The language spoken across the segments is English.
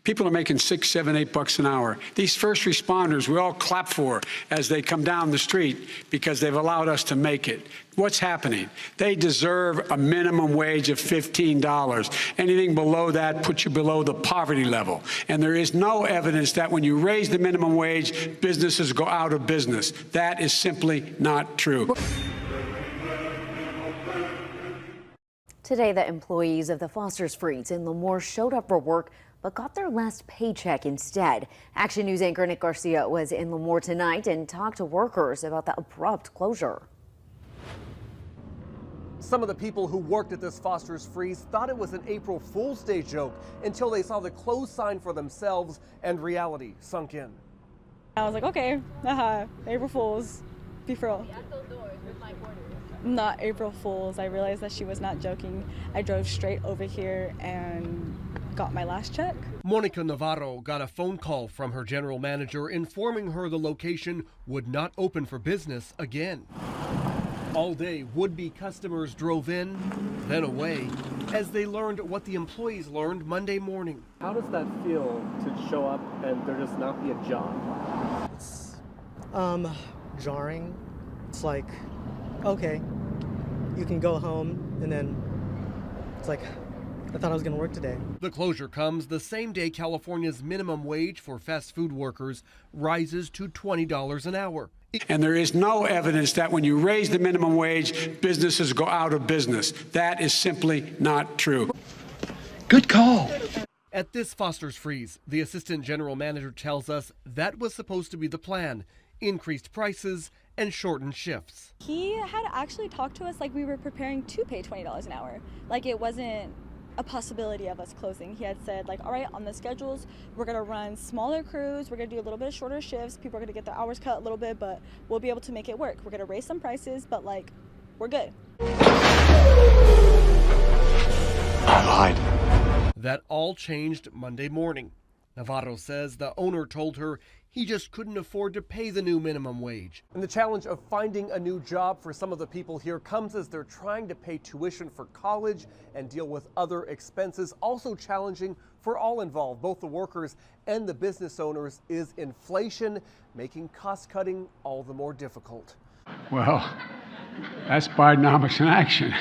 People are making $6, $7, $8 an hour. These first responders, we all clap for as they come down the street because they've allowed us to make it. What's happening? They deserve a minimum wage of $15. Anything below that puts you below the poverty level. And there is no evidence that when you raise the minimum wage, businesses go out of business. That is simply not true. Today, the employees of the Foster's Freeze in Lemoore showed up for work but got their last paycheck instead. Action News anchor Nick Garcia was in Lemoore tonight and talked to workers about the abrupt closure. Some of the people who worked at this Foster's Freeze thought it was an April Fool's Day joke until they saw the close sign for themselves and reality sunk in. I was like, okay, April Fools, be for real. Not April Fools. I realized that she was not joking. I drove straight over here and got my last check. Monica Navarro got a phone call from her general manager informing her the location would not open for business again. All day, would-be customers drove in, then away, as they learned what the employees learned Monday morning. How does that feel to show up and there just not be a job? It's jarring. It's like, okay, you can go home, and then it's like, I thought I was going to work today. The closure comes the same day California's minimum wage for fast food workers rises to $20 an hour. And there is no evidence that when you raise the minimum wage, businesses go out of business. That is simply not true. Good call. At this Foster's Freeze, the assistant general manager tells us that was supposed to be the plan: increased prices and shortened shifts. He had actually talked to us like we were preparing to pay $20 an hour. Like it wasn't a possibility of us closing. He had said, like, all right, on the schedules, we're gonna run smaller crews, we're gonna do a little bit of shorter shifts, people are gonna get their hours cut a little bit, but we'll be able to make it work. We're gonna raise some prices, but like, we're good. I lied. That all changed Monday morning. Navarro says the owner told her he just couldn't afford to pay the new minimum wage. And the challenge of finding a new job for some of the people here comes as they're trying to pay tuition for college and deal with other expenses. Also challenging for all involved, both the workers and the business owners, is inflation, making cost cutting all the more difficult. Well, that's Bidenomics in action.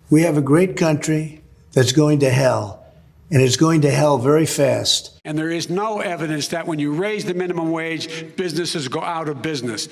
We have a great country that's going to hell. And it's going to hell very fast. And there is no evidence that when you raise the minimum wage, businesses go out of business.